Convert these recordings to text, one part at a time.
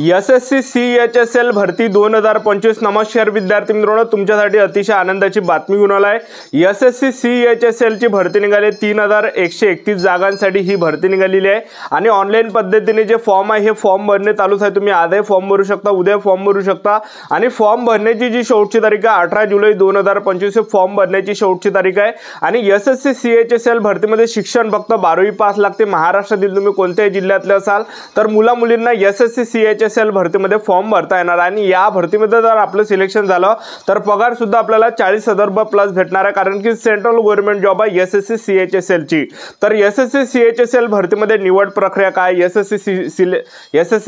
SSC CHSL भरती 2025। नमस्कार विद्यार्थी मित्रांनो, तुमच्यासाठी अतिशय आनंदाची बातमी घेऊन आलाय। SSC CHSL ची भरती निघाली 3131 जागांसाठी ही भरती निघालेली आहे आणि ऑनलाईन पद्धतीने जे फॉर्म आहे हे फॉर्म भरणे चालूच आहे। तुम्ही आजही फॉर्म भरू शकता, उद्या फॉर्म भरू शकता आणि फॉर्म भरण्याची जी शेवटची तारीख आहे 18 जुलै 2025 हे फॉर्म भरण्याची शेवटची तारीख आहे। आणि SSC CHSL भरतीमध्ये शिक्षण फक्त 12वी पास लागते। महाराष्ट्रातील तुम्ही कोणत्याही जिल्ह्यातले असाल तर मुला मुलींना SSC CHSL भरतीमध्ये फॉर्म भरता येणार आणि या भरतीमध्ये जर आपलं सिलेक्शन झालं तर पगार सुद्धा आपल्याला 40,000 प्लस भेटणार आहे, कारण की सेंट्रल गव्हर्नमेंट जॉब आहे SSC CHSL ची। तर SSC CHSL भरतीमध्ये निवड प्रक्रिया काय, SSC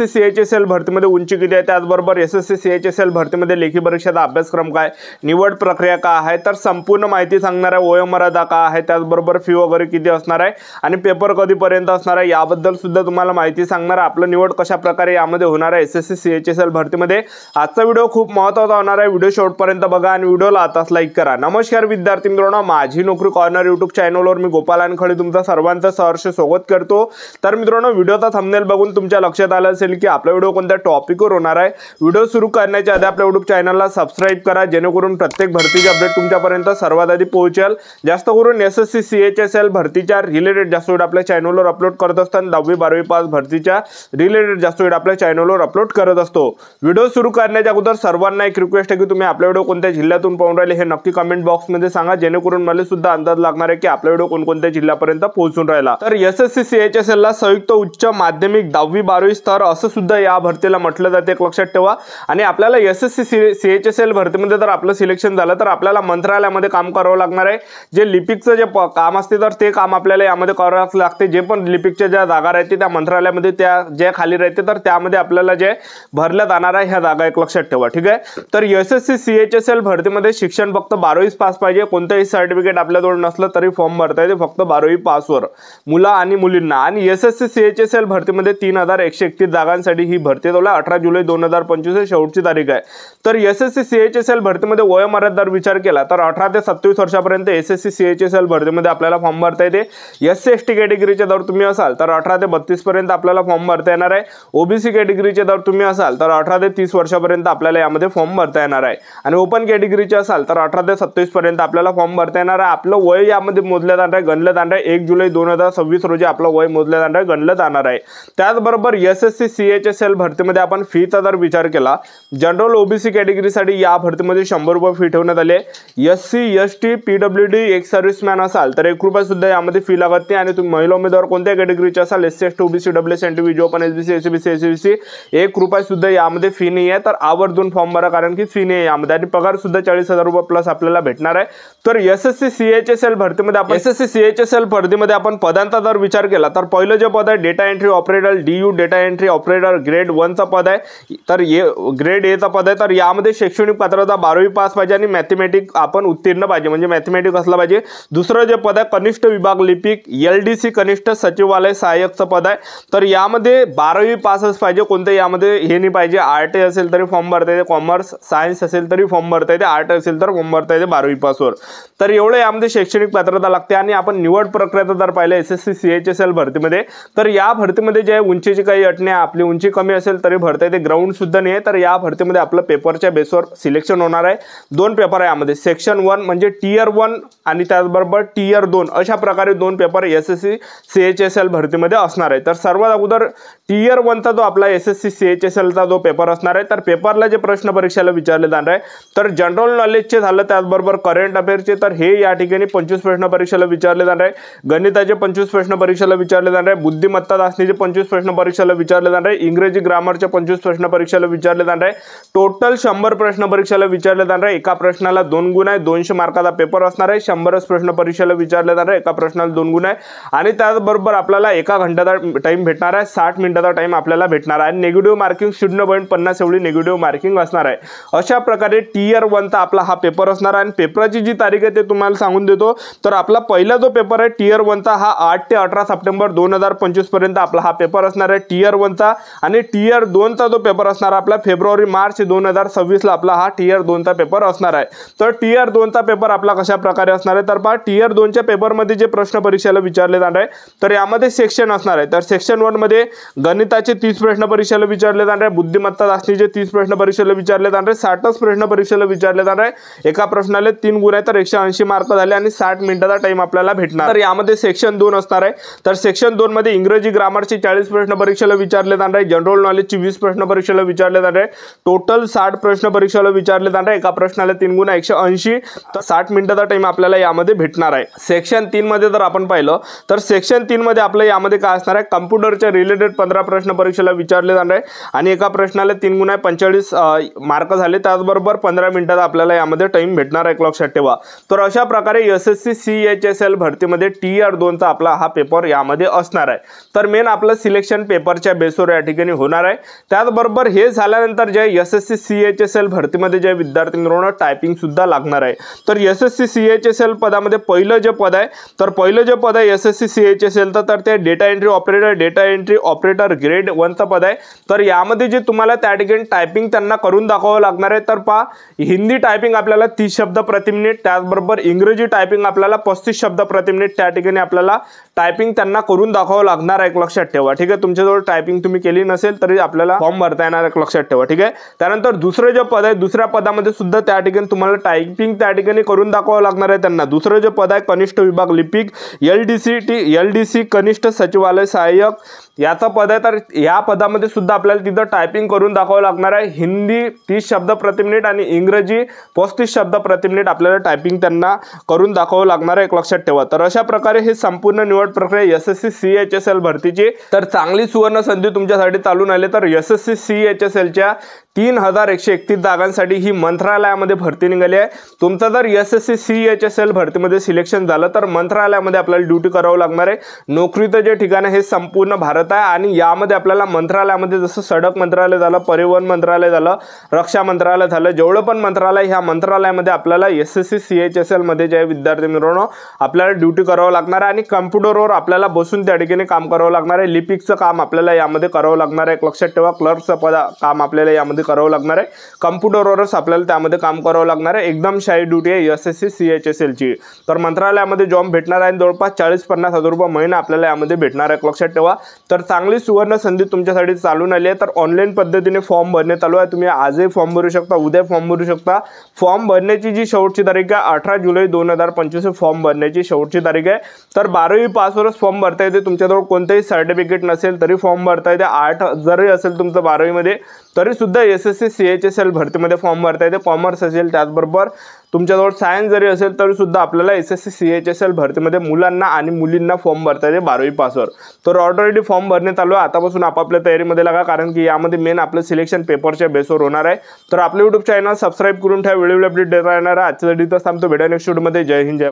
CHSL भरतीमध्ये उंची किती आहे, त्याचबरोबर SSC CHSL भरतीमध्ये लेखी परीक्षेचा अभ्यासक्रम काय, निवड प्रक्रिया काय आहे, तर संपूर्ण माहिती सांगणार आहे। वयोमर्यादा काय आहे, त्याचबरोबर फी वगैरे किती असणार आहे आणि पेपर कधीपर्यंत असणार आहे याबद्दल सुद्धा तुम्हाला माहिती सांगणार आहे। आपलं निवड कशा प्रकारे यामध्ये होणार आहे SSC CHSL भरतीमध्ये। आजचा व्हिडिओ खूप महत्त्वाचा होणार आहे, व्हिडिओ शेवटपर्यंत बघा आणि व्हिडिओला आताच लाईक करा। नमस्कार विद्यार्थी मित्रांनो, माझी नोकरी कॉर्नर यूट्यूब चॅनलवर मी गोपाल अनखळे तुमचं सर्वांचं सहर्ष स्वागत करतो। तर मित्रांनो, व्हिडिओचा थंबनेल बघून तुमच्या लक्षात आलं असेल की आपला व्हिडिओ कोणत्या टॉपिकवर होणार आहे। व्हिडिओ सुरू करण्याच्या आधी आपल्या यूट्यूब चॅनलला सबस्क्राइब करा, जेणेकरून प्रत्येक भरतीचे अपडेट तुमच्यापर्यंत सर्वात आधी पोहोचेल। जास्त करून SSC CHSL भरतीच्या रिलेटेड जास्त व्हिडिओ आपल्या चॅनलवर अपलोड करत असताना 10वी 12वी पास भरतीच्या रिलेटेड जास्त व्हिडिओ आपल्या चॅनलवर अपलोड करत असतो। व्हिडिओ सुरू करण्याच्या अगोदर सर्वांना एक रिक्वेस्ट आहे की तुम्ही आपला व्हिडिओ कोणत्या जिल्ह्यातून पाहून राहिले हे नक्की कमेंट बॉक्स मध्ये सांगा, जेणेकरून मला सुद्धा अंदाज लागणार आहे की आपला व्हिडिओ कोणकोणत्या जिल्ह्यापर्यंत पोहोचून राहिला। तर SSC CHSL ला संयुक्त उच्च माध्यमिक 10वी 12वी स्तर असं सुद्धा या भरतीला म्हटलं जाते, एक लक्षात ठेवा। आणि आपल्याला SSC CHSL भरतीमध्ये जर आपलं सिलेक्शन झालं तर आपल्याला मंत्रालयामध्ये काम करावं लागणार आहे। जे लिपिकचं जे काम असते तर ते काम आपल्याला यामध्ये करावं लागते। जे पण लिपिकच्या ज्या जागा राहते त्या मंत्रालयामध्ये त्या ज्या खाली राहते तर त्यामध्ये आपल्याला जे भरल्या जाणार आहे ह्या जागा एक लक्षात ठेवा, ठीक आहे। तर SSC CHSL भरतीमध्ये शिक्षण फक्त 12वी पास पाहिजे, कोणतेही सर्टिफिकेट आपल्याजवळ नसलं तरी फॉर्म भरता येते, फक्त 12वी पासवर मुला आणि मुलींना। आणि SSC CHSL भरतीमध्ये 3131 जागांसाठी ही भरती चालू आहे। 18 जुलै 2025 शेवटची तारीख आहे। तर SSC CHSL भरतीमध्ये वयोमर्यादेवर विचार केला तर 18 ते 27 वर्षापर्यंत SSC CHSL भरतीमध्ये आपल्याला फॉर्म भरता येते। SC ST कॅटेगरीचे जर तुम्ही असाल तर 18 ते 32 पर्यंत आपल्याला फॉर्म भरता येणार आहे। OBC कॅटेगरीचे जर तुम्ही असाल तर 18 ते 30 वर्षापर्यंत आपल्याला यामध्ये फॉर्म भरता येणार आहे। आणि ओपन कॅटेगरीचे असाल तर 18 ते 27 पर्यंत आपल्याला फॉर्म भरता येणार आहे। आपलं वय यामध्ये मोजलं जाणार आहे, गणलं जाणार आहे। 1 जुलै 2026 रोजी आपलं वय मोजलं जाणार आहे, गणलं जाणार आहे। त्याचबरोबर SSC CHSL भरतीमध्ये आपण फीचा जर विचार केला, जनरल OBC कॅटेगरीसाठी या भरतीमध्ये 100 रुपये फी ठेवण्यात आली आहे। SC ST PWD एक सर्व्हिसमॅन असाल तर 1 रुपया सुद्धा यामध्ये फी लागत नाही। आणि तुम्ही महिला उमेदवार कोणत्या कॅटेगरीचे असाल SC ST OBC WS NTV open SBC SCBC SCBC 1 रुपया सुद्धा यामध्ये फी नाही आहे। तर आवर्जून फॉर्म भरा, कारण की फी नाही यामध्ये आणि पगार सुद्धा 40,000 रुपये प्लस आपल्याला भेटणार आहे। तर SSC CHSL भरतीमध्ये आपण SSC CHSL भरतीमध्ये आपण पदांचा जर विचार केला तर पहिलं जे पद आहे data entry operator DU data entry operator grade 1 चा पद आहे, तर ग्रेड A चा पद आहे। तर यामध्ये शैक्षणिक पात्रता 12वी पास पाहिजे आणि मॅथमॅटिक्स आपण उत्तीर्ण पाहिजे, म्हणजे मॅथमॅटिक्स असला पाहिजे। दुसरं जे पद आहे कनिष्ठ विभाग लिपिक LDC कनिष्ठ सचिवालय सहाय्यकचं पद आहे। तर यामध्ये 12वी पासच पाहिजे, कोणतं यामध्ये हे नाही पाहिजे। आर्ट असेल तरी फॉर्म भरता येते, कॉमर्स सायन्स असेल तरी फॉर्म भरता येते, आर्ट असेल तर फॉर्म भरता येते 12वी पासवर। तर एवढं यामध्ये शैक्षणिक पात्रता लागते। आणि आपण निवड प्रक्रिया जर पाहिलं SSC CHSL भरतीमध्ये तर या भरतीमध्ये जे उंचीची काही अट नाही, आपली उंची कमी असेल तरी भरता येते, ग्राउंड सुद्धा नाही आहे। तर या भरतीमध्ये आपलं पेपरच्या बेसवर सिलेक्शन होणार आहे। 2 पेपर आहे यामध्ये, सेक्शन 1 म्हणजे टियर 1 आणि त्याचबरोबर टियर 2 अशा प्रकारे 2 पेपर SSC CHSL भरतीमध्ये असणार आहे। तर सर्वात अगोदर टियर 1 चा जो आपला SSC CHSL चा जो पेपर असणार आहे तर पेपरला जे प्रश्न परीक्षेला विचारले जाणार आहे तर जनरल नॉलेजचे झालं, त्याचबरोबर करंट अफेअरचे तर हे या ठिकाणी 25 प्रश्न परीक्षेला विचारले जाणार आहे। गणिताचे 25 प्रश्न परीक्षेला विचारले जाणार आहे। बुद्धिमत्ता चाचणीचे 25 प्रश्न परीक्षेला विचारले जाणार आहे। इंग्रजी ग्रामरचे 25 प्रश्न परीक्षेला विचारले जाणार आहे। टोटल 100 प्रश्न परीक्षेला विचारले जाणार आहे। एका प्रश्नाला 2 गुण आहे, 200 मार्काचा पेपर असणार आहे। 100 प्रश्न परीक्षेला विचारले जाणार आहे, एका प्रश्नाला 2 गुण आहे। आणि त्याचबरोबर आपल्याला 1 घंट्याचा टाइम भेटणार आहे, 60 मिनिटाचा टाइम आपल्याला भेटणार आहे। नेगेटिव्ह मार्किंग 0.50 एवढी नेगेटिव्ह मार्किंग असणार आहे। अशा प्रकारे टियर 1 चा आपला हा पेपर असणार आहे। आणि पेपरची जी तारीख आहे ते तुम्हाला सांगून देतो। तर आपला पहिला जो पेपर आहे टियर 1 चा हा 8 ते 18 सप्टेंबर 2025 पर्यंत आपला हा पेपर असणार आहे टियर 1 चा। आणि टियर 2 चा जो पेपर असणार आपला फेब्रुवारी मार्च 2026 ला आपला हा टियर 2 चा पेपर असणार आहे। तर टियर 2 चा पेपर आपला कशा प्रकारे असणार आहे तर पहा, टियर 2 च्या पेपर मध्ये जे प्रश्न परीक्षेला विचारले जाणार आहे तर यामध्ये सेक्शन असणार आहे। तर सेक्शन 1 मध्ये गणिताचे 30 प्रश्न परीक्षेला परीक्षेला विचारले जाणार आहे, बुद्धिमत्ता चाचणीचे 30 प्रश्न परीक्षेला विचारले जाणार आहे, 60च प्रश्न परीक्षेला विचारले जाणार आहे। एका प्रश्नाला 3 गुण आहे तर 180 मार्क झाले आणि 60 मिनिटाचा टाइम आपल्याला भेटणार। तर यामध्ये सेक्शन 2 असणार आहे। तर सेक्शन 2 मध्ये इंग्रजी ग्रामरचे 40 प्रश्न परीक्षेला विचारले जाणार आहे, जनरल नॉलेजचे 20 प्रश्न परीक्षेला विचारले जाणार आहे, टोटल 60 प्रश्न परीक्षेला विचारले जाणार आहे। एका प्रश्नाला 3 गुण 180 तर 60 मिनिटाचा टाइम आपल्याला यामध्ये भेटणार आहे। सेक्शन 3 मध्ये जर आपण पाहिलं तर सेक्शन 3 मध्ये आपलं यामध्ये काय असणार आहे, कम्प्युटरच्या रिलेटेड 15 प्रश्न परीक्षेला विचारले जाणार आहे आणि एका प्रश्नाला 3 गुण 45 मार्क झाले, त्याचबरोबर 15 मिनिटाचा आपल्याला यामध्ये टाइम भेटणार आहे, लक्षात ठेवा। तर अशा प्रकारे SSC CHSL भरतीमध्ये TR 2 चा आपला हा पेपर यामध्ये असणार आहे। तर मेन आपलं सिलेक्शन पेपरच्या बेसवर या ठिकाणी होणार आहे। त्याचबरोबर हे झाल्यानंतर जे SSC CHSL भरतीमध्ये जे विद्यार्थी मित्रांनो टायपिंग सुद्धा लागणार आहे। तर SSC CHSL पदामध्ये पहिलं जे पद आहे तर पहिलं जे पद आहे SSC CHSL तर ते डेटा एंट्री ऑपरेटर ग्रेड 1 चं पद आहे। तर यामध्ये जे तुम्हाला त्या ठिकाणी टायपिंग त्यांना करून दाखवावं लागणार आहे। तर पहा, हिंदी टायपिंग आपल्याला 30 शब्द प्रति मिनिट, त्याचबरोबर इंग्रजी टायपिंग आपल्याला 35 शब्द प्रति मिनिट त्या ठिकाणी आपल्याला टायपिंग त्यांना करून दाखवावं लागणार आहे, लक्षात ठेवा। ठीक आहे, तुमच्याजवळ टायपिंग तुम्ही केली नसेल तरी आपल्याला फॉर्म भरता येणार आहे, लक्षात ठेवा। ठीक आहे, त्यानंतर दुसरं जे पद आहे दुसऱ्या पदामध्ये सुद्धा त्या ठिकाणी तुम्हाला टायपिंग त्या ठिकाणी करून दाखवावं लागणार आहे त्यांना। दुसरं जे पद आहे कनिष्ठ विभाग लिपिक LDC कनिष्ठ सचिवालय सहाय्यक याचा पद आहे। तर या पदामध्ये सुद्धा आपल्याला तिथं टायपिंग करून दाखवावं लागणार आहे। हिंदी 30 शब्द प्रति मिनिट आणि इंग्रजी 35 शब्द प्रति मिनिट आपल्याला टायपिंग त्यांना करून दाखवावं लागणार आहे, लक्षात ठेवा। तर अशा प्रकारे हे संपूर्ण निवड प्रक्रिया SSC CHSL भरतीची तर चांगली सुवर्ण संधी तुमच्यासाठी चालून आले। तर SSC CHSL च्या 3131 जागांसाठी ही मंत्रालयामध्ये भरती निघाली आहे। तुमचा जर SSC CHSL भरतीमध्ये सिलेक्शन झालं तर मंत्रालयामध्ये आपल्याला ड्युटी करावं लागणार आहे। नोकरीचं जे ठिकाण आहे हे संपूर्ण भारत आहे आणि यामध्ये आपल्याला मंत्रालयामध्ये जसं सडक मंत्रालय झालं, परिवहन मंत्रालय झालं, रक्षा मंत्रालय झालं, जेवढं पण मंत्रालय ह्या मंत्रालयामध्ये आपल्याला SSC CHSL मध्ये जे विद्यार्थी मित्रांनो आपल्याला ड्युटी करावं लागणार आहे आणि कम्प्युटरवर आपल्याला बसून त्या ठिकाणी काम करावं लागणार आहे। लिपिकचं काम आपल्याला यामध्ये करावं लागणार आहे, लक्षात ठेवा। क्लर्कचं काम आपल्याला यामध्ये करावं लागणार आहे, कम्प्युटरवरच आपल्याला त्यामध्ये काम करावं लागणार आहे। एकदम शाही ड्युटी आहे SSC CHSL ची। तर मंत्रालयामध्ये जॉब भेटणार आहे, जवळपास 40-50 हजार रुपये महिना आपल्याला यामध्ये भेटणार आहे, लक्षात ठेवा। तर चांगली सुवर्ण संधी तुमच्यासाठी चालून आली आहे। तर ऑनलाईन पद्धतीने फॉर्म भरणे चालू आहे, तुम्ही आजही फॉर्म भरू शकता, उद्या फॉर्म भरू शकता। फॉर्म भरण्याची जी शेवटची तारीख आहे 18 जुलै 2025 फॉर्म भरण्याची शेवटची तारीख आहे। तर 12वी पासवरच फॉर्म भरता येते, तुमच्याजवळ कोणतेही सर्टिफिकेट नसेल तरी फॉर्म भरता येते। 8 जरी असेल तुमचं 12वी मध्ये तरी सुद्धा SSC CHSL भरतीमध्ये फॉर्म भरता येते। कॉमर्स असेल त्याचबरोबर तुमच्याजवळ सायन्स जरी असेल तरी सुद्धा आपल्याला SSC CHSL भरतीमध्ये मुलांना आणि मुलींना फॉर्म भरता येते 12वी पासवर। तर ऑलरेडी फॉर्म भरणे चालू आहे, आतापासून आपापल्या तयारीमध्ये लागा, कारण की यामध्ये मेन आपलं सिलेक्शन पेपरच्या बेसवर होणार आहे। तर आपलं YouTube चॅनल सबस्क्राईब करून ठेवा, व्हिडिओ अपडेट देता येणार आहे। आजच्या व्हिडिओ थांबतो, भेटूया नेक्स्ट व्हिडिओमध्ये। जय हिंद, जय